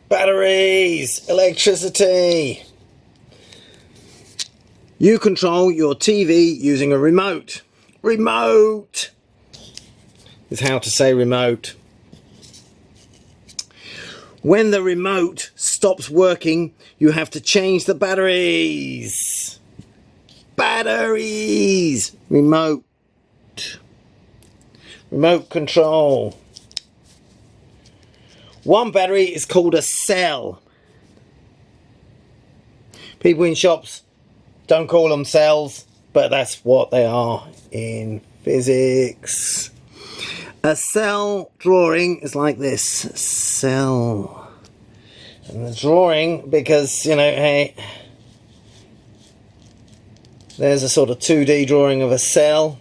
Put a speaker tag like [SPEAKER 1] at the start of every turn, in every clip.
[SPEAKER 1] Batteries, electricity. You control your TV using a remote. Remote is how to say remote. When the remote stops working, you have to change the batteries. Batteries. Remote. Remote control. One battery is called a cell. People in shops don't call them cells, but that's what they are in physics. A cell drawing is like this. Cell. And the drawing, because, you know, hey, there's a sort of 2D drawing of a cell.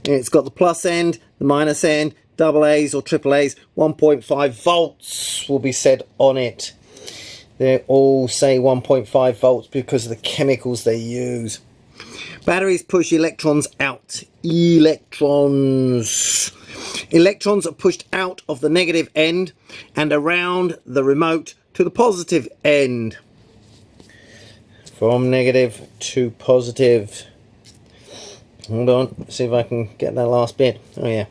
[SPEAKER 1] It's got the plus end, the minus end, double A's or triple A's, 1.5 volts will be said on it. They all say 1.5 volts because of the chemicals they use. Batteries push electrons out. Electrons. Electrons are pushed out of the negative end and around the remote to the positive end. From negative to positive. Hold on, see if I can get that last bit. Oh yeah.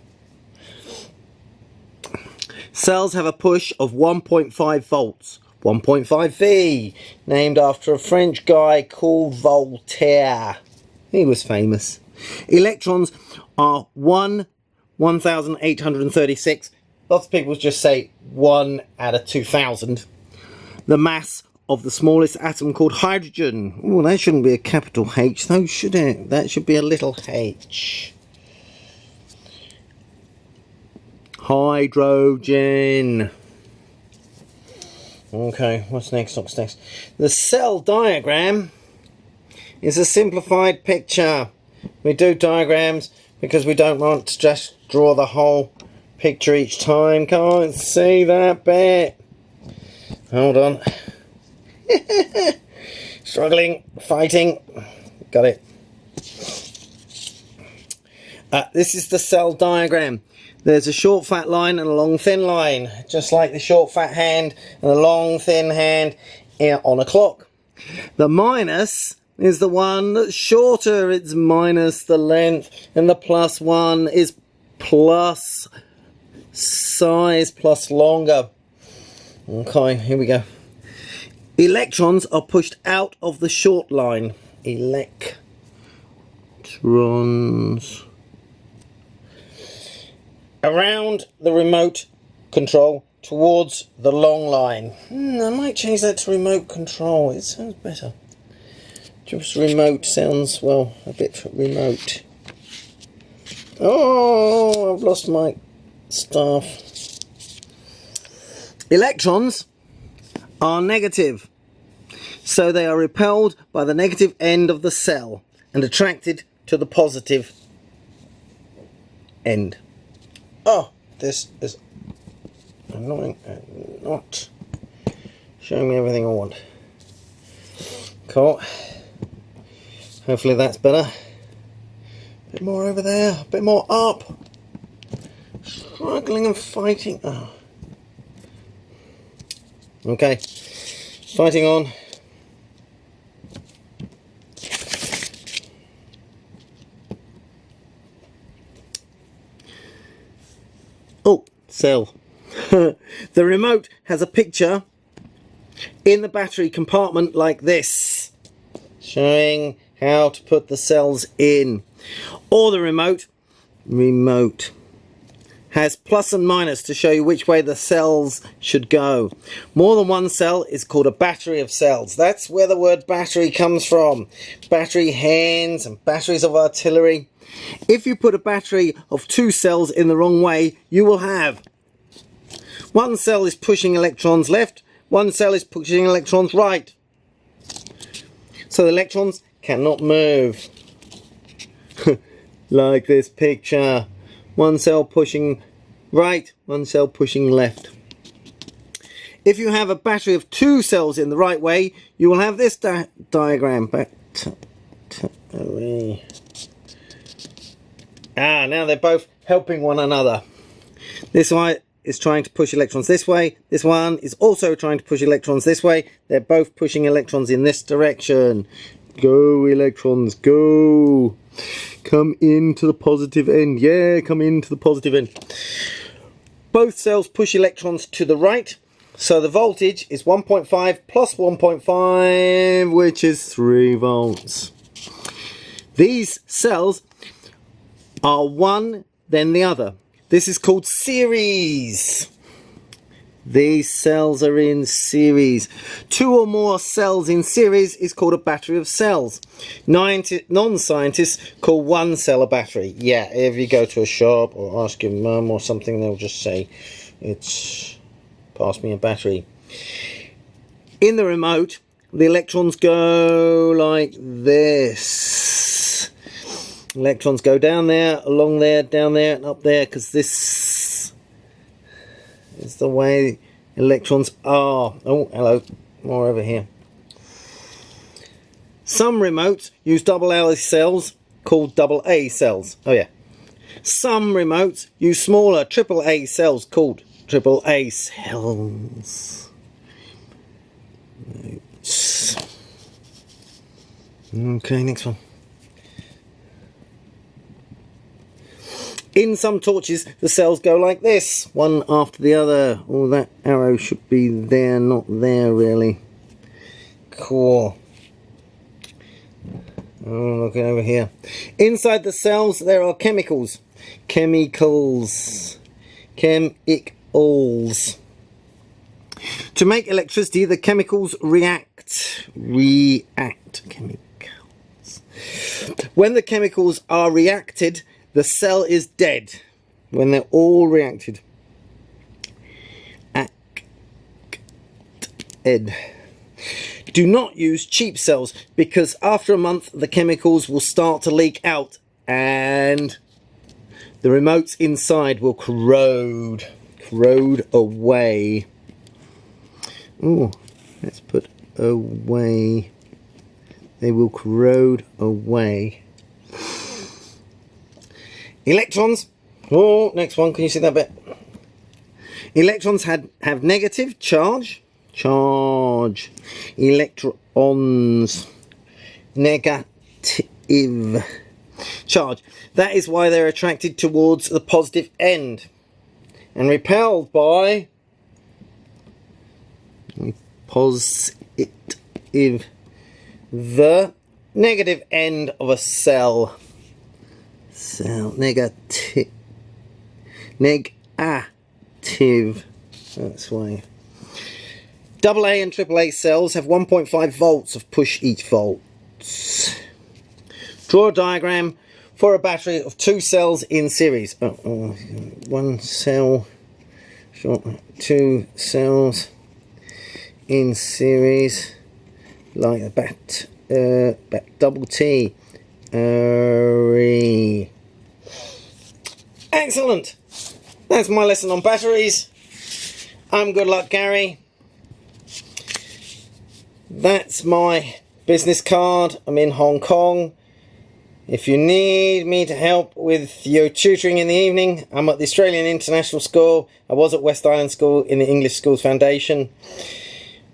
[SPEAKER 1] Cells have a push of 1.5 volts. 1.5 V, named after a French guy called Voltaire. He was famous. Electrons are 1,836. Lots of people just say 1 out of 2,000. The mass of the smallest atom called hydrogen. Oh, that shouldn't be a capital H though, should it? That should be a little h. Hydrogen. Okay, what's next? What's next? The cell diagram is a simplified picture. We do diagrams because we don't want to just draw the whole picture each time. Can't see that bit. Hold on. Struggling, fighting. Got it. This is the cell diagram. There's a short fat line and a long thin line, just like the short fat hand and the long thin hand on a clock. The minus is the one that's shorter, it's minus the length, and the plus one is plus size plus longer. Okay, here we go. Electrons are pushed out of the short line. Electrons. Around the remote control towards the long line. I might change that to remote control. It sounds better. Just remote sounds, well, a bit remote. Oh, I've lost my stuff. Electrons are negative, so they are repelled by the negative end of the cell and attracted to the positive end. Oh, this is annoying and not showing me everything I want. Cool. Hopefully that's better. A bit more over there, a bit more up. Struggling and fighting. Oh. Okay, fighting on. Oh, cell. The remote has a picture in the battery compartment like this, showing how to put the cells in. Or the remote has plus and minus to show you which way the cells should go. More than one cell is called a battery of cells. That's where the word battery comes from. Battery hands and batteries of artillery. If you put a battery of 2 cells in the wrong way, you will have one cell is pushing electrons left, one cell is pushing electrons right. So the electrons cannot move. Like this picture. One cell pushing right, one cell pushing left. If you have a battery of 2 cells in the right way, you will have this diagram. Now they're both helping one another. This is trying to push electrons this way. This one is also trying to push electrons this way. They're both pushing electrons in this direction. Go, electrons, go. Come into the positive end. Yeah, come into the positive end. Both cells push electrons to the right. So the voltage is 1.5 plus 1.5, which is 3 volts. These cells are one, then the other. This is called series. These cells are in series. 2 or more cells in series is called a battery of cells. Non-scientists call one cell a battery. Yeah, if you go to a shop or ask your mum or something, they'll just say, it's, pass me a battery. In the remote, the electrons go like this. Electrons go down there, along there, down there, and up there, because this is the way electrons are. Oh, hello, more over here. Some remotes use AA cells called AA cells. Oh yeah. Some remotes use smaller AAA cells called AAA cells. Okay, next one. In some torches, the cells go like this, one after the other. Oh, that arrow should be there, not there, really. Cool. Oh, looking over here. Inside the cells, there are chemicals. Chemicals. Chemicals. To make electricity, the chemicals react. Chemicals. When the chemicals are reacted, the cell is dead. When they're all reacted. Acted. Do not use cheap cells, because after a month the chemicals will start to leak out and the remotes inside will corrode away. Oh, let's put away. They will corrode away. Electrons. Oh, next one. Can you see that bit? Electrons have negative charge. Electrons. Negative charge. That is why they're attracted towards the positive end and repelled by positive, the negative end of a cell. Negative. That's why. AA and AAA cells have 1.5 volts of push each volts. Draw a diagram for a battery of 2 cells in series. One cell, 2 cells in series, like a double T. Excellent. That's my lesson on batteries. I'm Good Luck Gary. That's my business card. I'm in Hong Kong. If you need me to help with your tutoring in the evening, I'm at the Australian International School. I was at West Island School in the English Schools Foundation.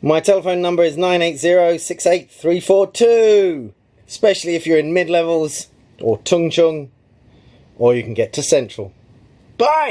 [SPEAKER 1] My telephone number is 980-68342. Especially if you're in mid-levels or Tung Chung, or you can get to Central. Bye!